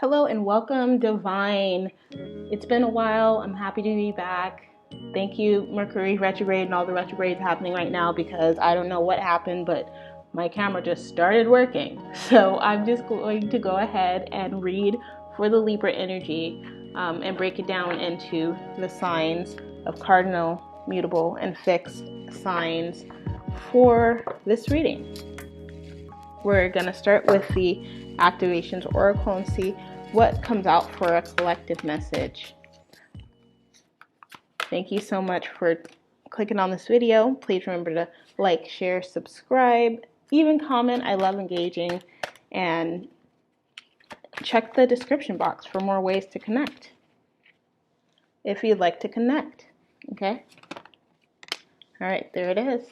Hello and welcome, Divine. It's been a while. I'm happy to be back. Thank you, Mercury retrograde and all the retrogrades happening right now, because I don't know what happened, but my camera just started working. So I'm just going to go ahead and read for the Libra energy and break it down into the signs of cardinal, mutable, and fixed signs for this reading. We're going to start with the activations oracle and see what comes out for a collective message. Thank you so much for clicking on this video. Please remember to like, share, subscribe, even comment. I love engaging. And check the description box for more ways to connect if you'd like to connect. Okay? All right, there it is.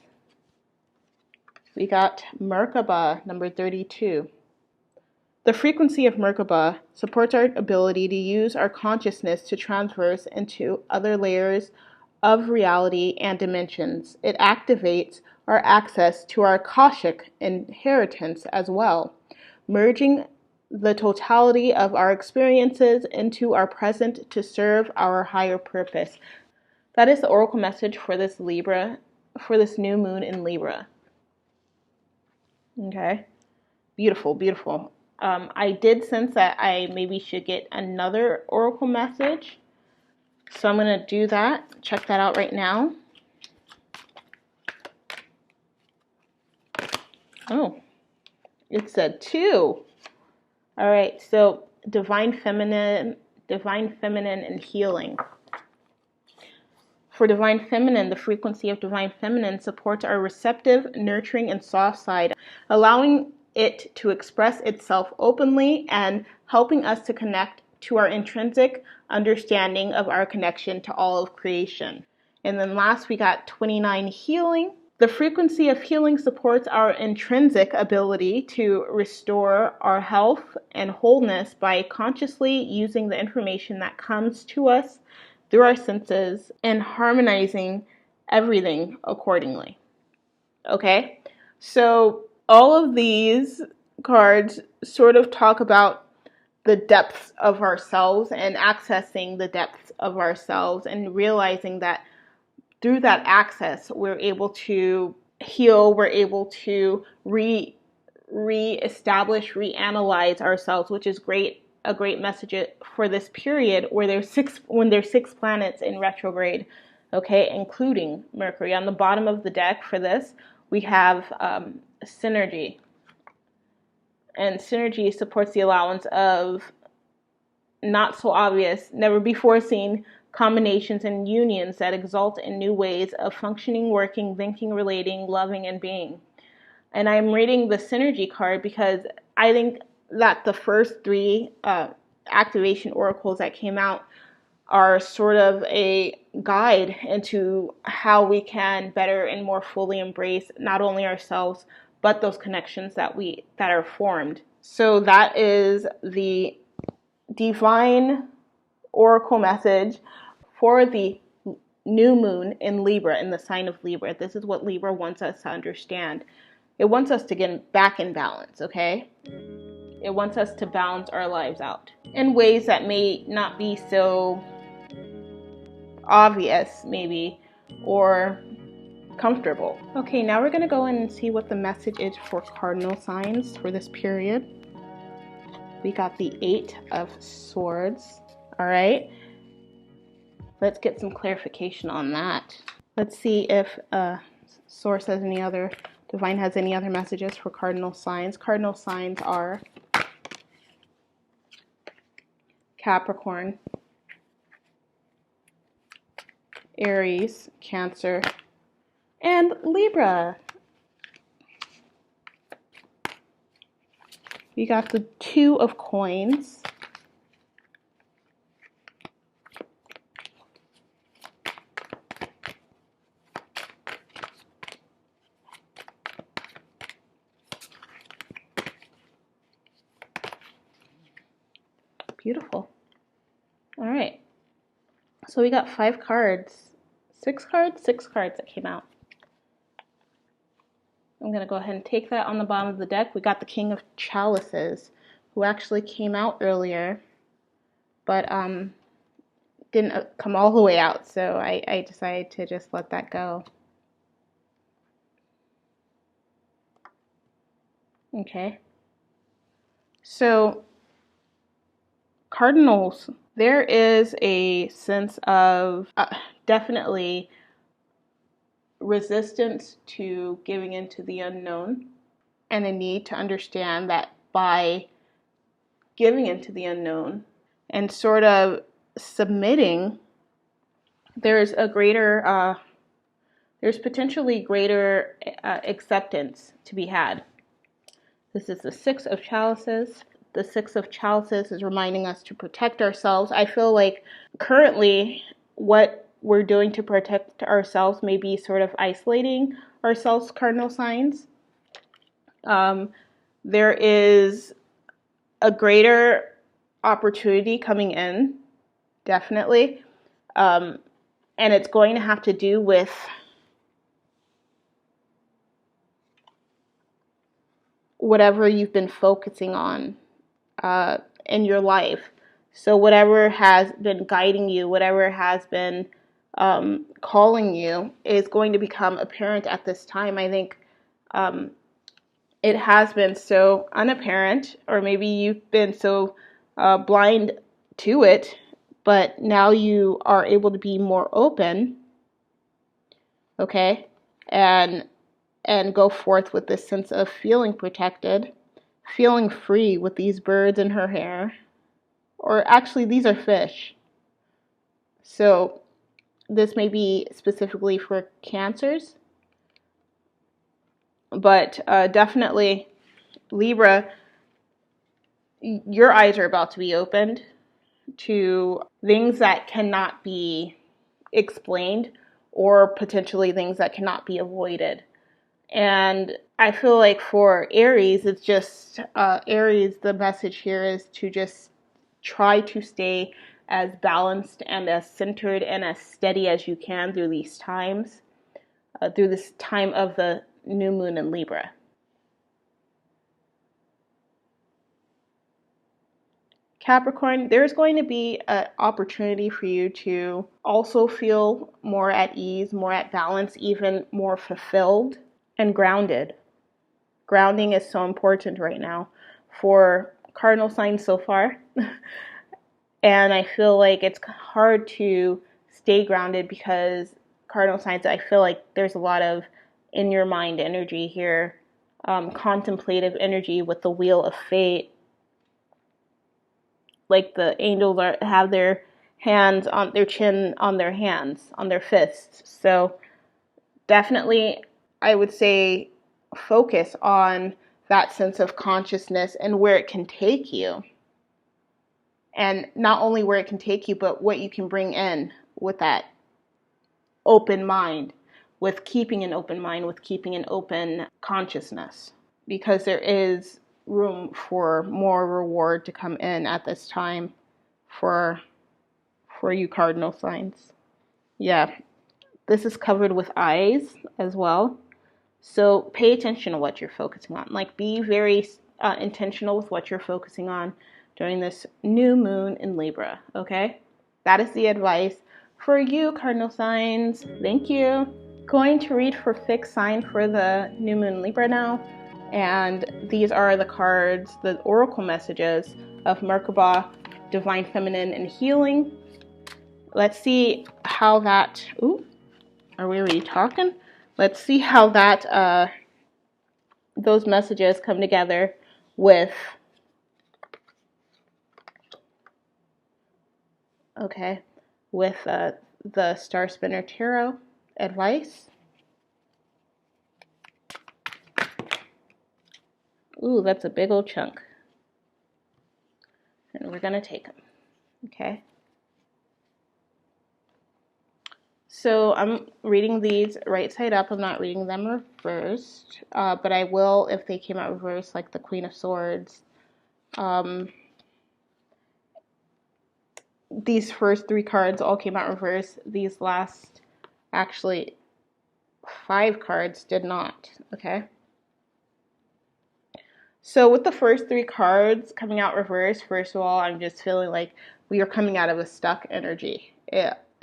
We got Merkaba, number 32. The frequency of Merkaba supports our ability to use our consciousness to transverse into other layers of reality and dimensions. It activates our access to our Akashic inheritance as well, merging the totality of our experiences into our present to serve our higher purpose. That is the oracle message for this Libra, for this new moon in Libra. Okay, beautiful, beautiful. I did sense that I maybe should get another oracle message. So I'm going to do that. Check that out right now. Oh, it said 2. All right, so divine feminine and healing. For divine feminine, the frequency of divine feminine supports our receptive, nurturing, and soft side, allowing it to express itself openly and helping us to connect to our intrinsic understanding of our connection to all of creation. And then last, we got 29, healing. The frequency of healing supports our intrinsic ability to restore our health and wholeness by consciously using the information that comes to us through our senses and harmonizing everything accordingly. Okay, so all of these cards sort of talk about the depths of ourselves and accessing the depths of ourselves and realizing that through that access, we're able to heal, we're able to reestablish, reanalyze ourselves, which is a great message for this period where there's 6 planets in retrograde, okay, including Mercury. On the bottom of the deck for this, we have synergy. And synergy supports the allowance of not so obvious, never before seen combinations and unions that exalt in new ways of functioning, working, thinking, relating, loving, and being. And I'm reading the synergy card because I think that the first 3 activation oracles that came out are sort of a guide into how we can better and more fully embrace not only ourselves, but those connections that are formed. So that is the divine oracle message for the new moon in Libra, in the sign of Libra. This is what Libra wants us to understand. It wants us to get back in balance, okay? It wants us to balance our lives out in ways that may not be so obvious, maybe, or comfortable. Okay, now we're going to go in and see what the message is for cardinal signs for this period. We got the 8 of Swords. All right. Let's get some clarification on that. Let's see if Source has any other, Divine has any other messages for cardinal signs. Cardinal signs are Capricorn, Aries, Cancer, and Libra. We got the 2 of Coins, beautiful. All right, so we got 5 cards, 6 cards that came out. I'm going to go ahead and take that on the bottom of the deck. We got the King of Chalices. who actually came out earlier, but didn't come all the way out, so I decided to just let that go. Okay. So, Cardinals, there is a sense of definitely resistance to giving into the unknown, and a need to understand that by giving into the unknown and sort of submitting, there's a greater, there's potentially greater acceptance to be had. This is the Six of Chalices. The Six of Chalices is reminding us to protect ourselves. I feel like currently what we're doing to protect ourselves may be sort of isolating ourselves, cardinal signs. There is a greater opportunity coming in, definitely. And it's going to have to do with whatever you've been focusing on in your life. So whatever has been guiding you, whatever has been calling you is going to become apparent at this time. I think it has been so unapparent, or maybe you've been so blind to it, but now you are able to be more open, okay, and go forth with this sense of feeling protected, feeling free with these birds in her hair, or actually these are fish. So this may be specifically for Cancers, but definitely Libra, your eyes are about to be opened to things that cannot be explained, or potentially things that cannot be avoided. And I feel like for Aries, it's just, Aries, the message here is to just try to stay as balanced and as centered and as steady as you can through these times, through this time of the new moon in Libra. Capricorn, there's going to be an opportunity for you to also feel more at ease, more at balance, even more fulfilled and grounded. Grounding is so important right now for cardinal signs so far. And I feel like it's hard to stay grounded because cardinal signs, I feel like there's a lot of in your mind energy here, contemplative energy with the wheel of fate. Like the angels have their hands on their chin, on their hands, on their fists. So definitely, I would say focus on that sense of consciousness and where it can take you. And not only where it can take you, but what you can bring in with that open mind, with keeping an open mind, with keeping an open consciousness. Because there is room for more reward to come in at this time for you cardinal signs. Yeah, this is covered with eyes as well. So pay attention to what you're focusing on. Like, be very intentional with what you're focusing on during this new moon in Libra, okay? That is the advice for you, cardinal signs. Thank you. Going to read for fixed sign for the new moon in Libra now. And these are the cards, the oracle messages of Merkaba, Divine Feminine, and Healing. Let's see how that... Ooh, are we already talking? Let's see how that those messages come together with, okay, with the Star Spinner Tarot advice. Ooh, that's a big old chunk. And we're going to take them, okay? So I'm reading these right side up. I'm not reading them reversed, but I will if they came out reversed, like the Queen of Swords. These first three cards all came out reversed. These last, actually, 5 cards did not, okay? So with the first three cards coming out reversed, first of all, I'm just feeling like we are coming out of a stuck energy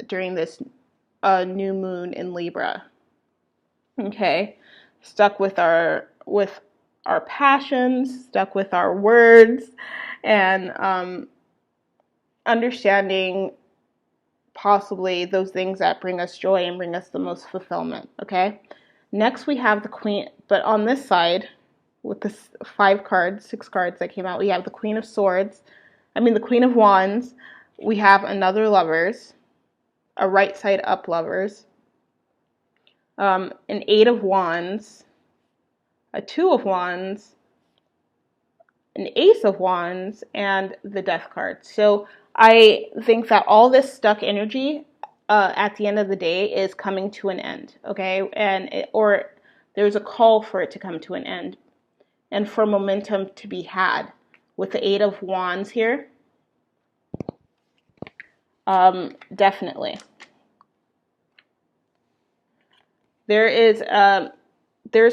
during this new moon in Libra. Okay, stuck with our passions, stuck with our words, and understanding possibly those things that bring us joy and bring us the most fulfillment. Okay, next we have the Queen, but on this side, with the six cards that came out, we have the Queen of Swords, the Queen of Wands, we have another Lovers, a right side up Lovers, an Eight of Wands, a Two of Wands, an Ace of Wands, and the Death card. So I think that all this stuck energy at the end of the day is coming to an end, okay? Or there's a call for it to come to an end and for momentum to be had. With the Eight of Wands here, definitely. There's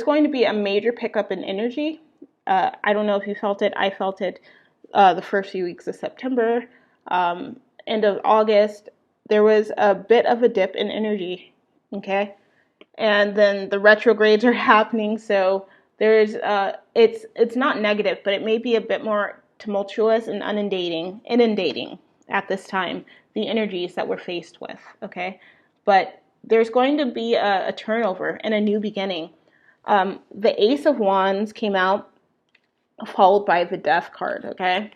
going to be a major pickup in energy. I don't know if you felt it. I felt it the first few weeks of September, end of August. There was a bit of a dip in energy, okay? And then the retrogrades are happening, so there's it's not negative, but it may be a bit more tumultuous and inundating at this time, the energies that we're faced with, okay? But there's going to be a turnover and a new beginning. The Ace of Wands came out, followed by the Death card, okay?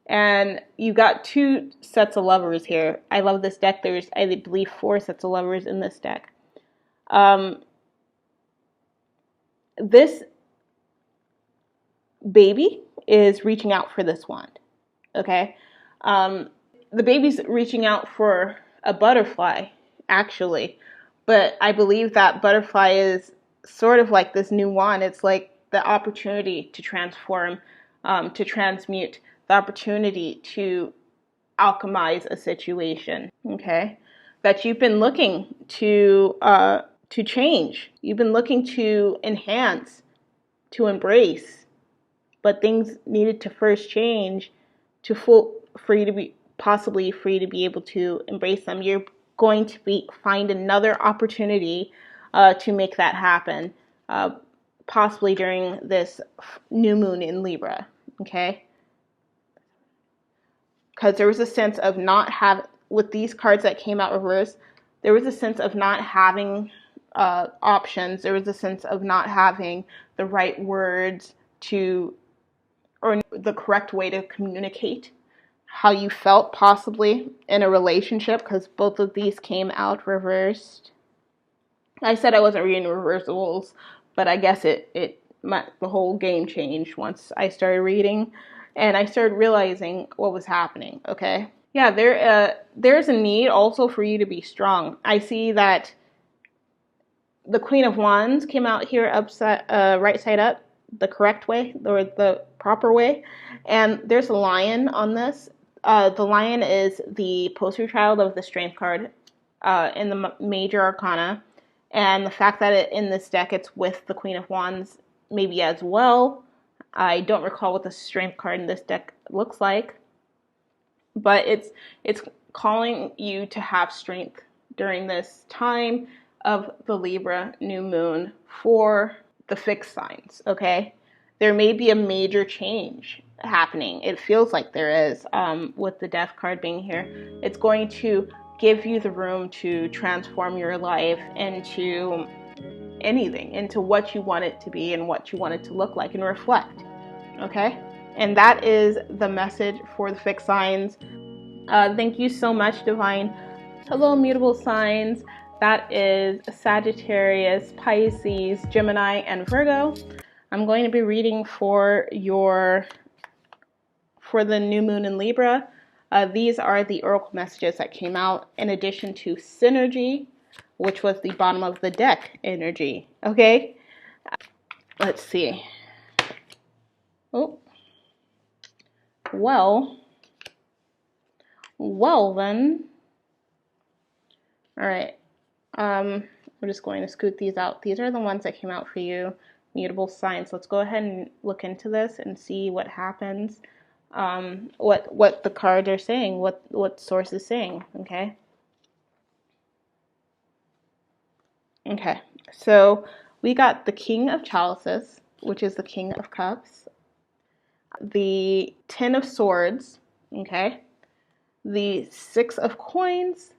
And you got two sets of Lovers here. I love this deck. There's, I believe, 4 sets of Lovers in this deck. This baby is reaching out for this wand, okay? The baby's reaching out for a butterfly, actually. But I believe that butterfly is sort of like this new wand. It's like the opportunity to transform, to transmute, the opportunity to alchemize a situation, okay? That you've been looking to change. You've been looking to enhance, to embrace, but things needed to first change for you to be possibly free to be able to embrace them. You're going to find another opportunity to make that happen, possibly during this new moon in Libra, okay? Because there was a sense of not having, with these cards that came out reversed, there was a sense of not having options. There was a sense of not having the right words or the correct way to communicate how you felt possibly in a relationship, because both of these came out reversed. I said I wasn't reading reversals, but I guess the whole game changed once I started reading and I started realizing what was happening, okay? Yeah, there's a need also for you to be strong. I see that the Queen of Wands came out here right side up, the correct way, or the proper way. And there's a lion on this. The lion is the poster child of the Strength card in the Major Arcana. And the fact that in this deck it's with the Queen of Wands maybe as well. I don't recall what the Strength card in this deck looks like. But it's calling you to have strength during this time of the Libra new moon for the fixed signs, okay? There may be a major change happening. It feels like there is with the Death card being here. It's going to give you the room to transform your life into anything, into what you want it to be and what you want it to look like and reflect, okay? And that is the message for the fixed signs. Thank you so much, Divine. Hello, Mutable signs. That is Sagittarius, Pisces, Gemini, and Virgo. I'm going to be reading for the new moon in Libra. These are the oracle messages that came out in addition to Synergy, which was the bottom of the deck energy. Okay, let's see. Oh, well then. All right. I'm just going to scoot these out. These are the ones that came out for you. Mutable signs. Let's go ahead and look into this and see what happens. What the cards are saying, what source is saying. Okay. Okay. So we got the King of Chalices, which is the King of Cups, the Ten of Swords. Okay. The Six of Coins,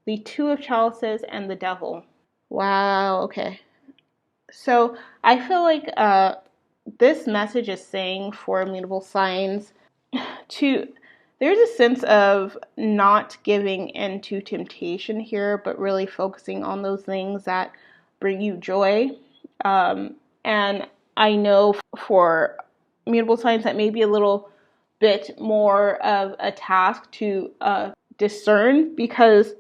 the Two of Chalices, and the Devil. Wow. Okay. So I feel like this message is saying for mutable signs to there's a sense of not giving into temptation here, but really focusing on those things that bring you joy. And I know for mutable signs that may be a little bit more of a task to discern, because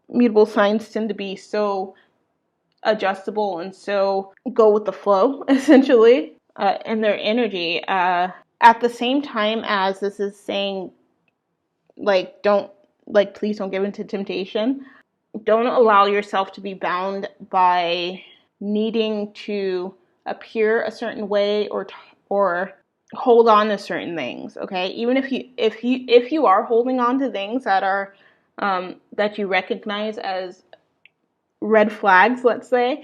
mutable signs tend to be so adjustable and so go with the flow, essentially, in their energy. At the same time as this is saying, like, please don't give into temptation. Don't allow yourself to be bound by needing to appear a certain way or hold on to certain things. Okay, even if you are holding on to things that are that you recognize as red flags, let's say,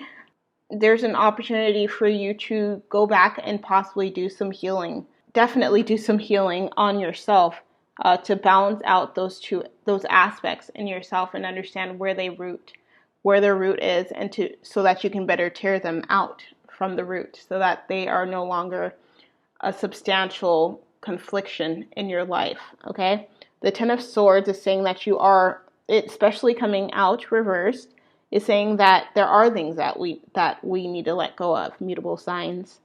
there's an opportunity for you to go back and possibly do some healing. Definitely do some healing on yourself to balance out those aspects in yourself and understand where their root is, and so that you can better tear them out from the root, so that they are no longer a substantial confliction in your life. Okay, the Ten of Swords is saying that you are, especially coming out reversed, is saying that there are things that we need to let go of, mutable signs.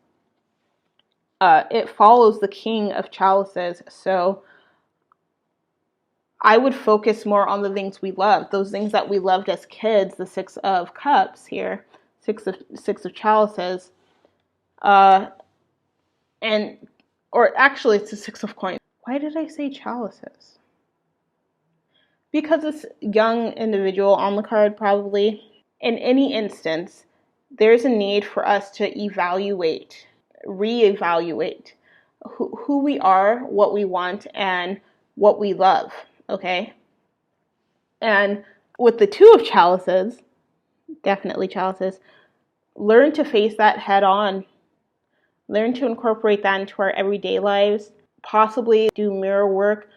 It follows the King of Chalices, so I would focus more on the things we love, those things that we loved as kids. The Six of Cups here, Six of Chalices, or actually it's the Six of Coins. Why did I say chalices? Because this young individual on the card, probably. In any instance, there's a need for us to reevaluate who we are, what we want, and what we love, okay? And with the Two of Chalices, definitely chalices, learn to face that head on. Learn to incorporate that into our everyday lives, possibly do mirror work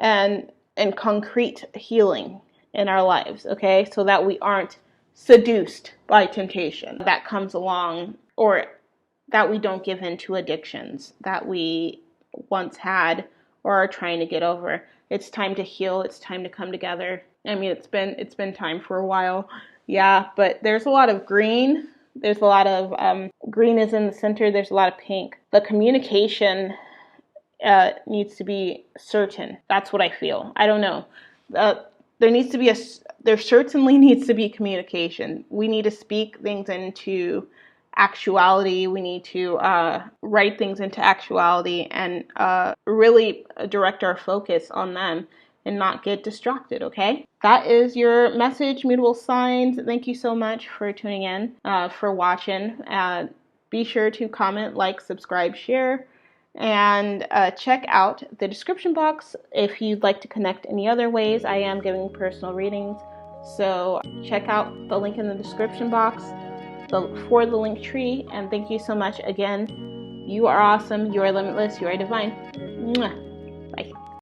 and concrete healing in our lives, okay? So that we aren't seduced by temptation that comes along, or that we don't give in to addictions that we once had or are trying to get over. It's time to heal. It's time to come together. I mean, it's been time for a while, yeah, but there's a lot of green. There's a lot of green is in the center. There's a lot of pink. The communication needs to be certain. That's what I feel. I don't know. There certainly needs to be communication. We need to speak things into actuality. We need to write things into actuality and really direct our focus on them and not get distracted, okay? That is your message, mutable signs. Thank you so much for tuning in, for watching. Be sure to comment, like, subscribe, share, and check out the description box if you'd like to connect any other ways. I am giving personal readings, so check out the link in the description box for the link tree. And thank you so much again. You are awesome. You are limitless. You are divine. Mwah.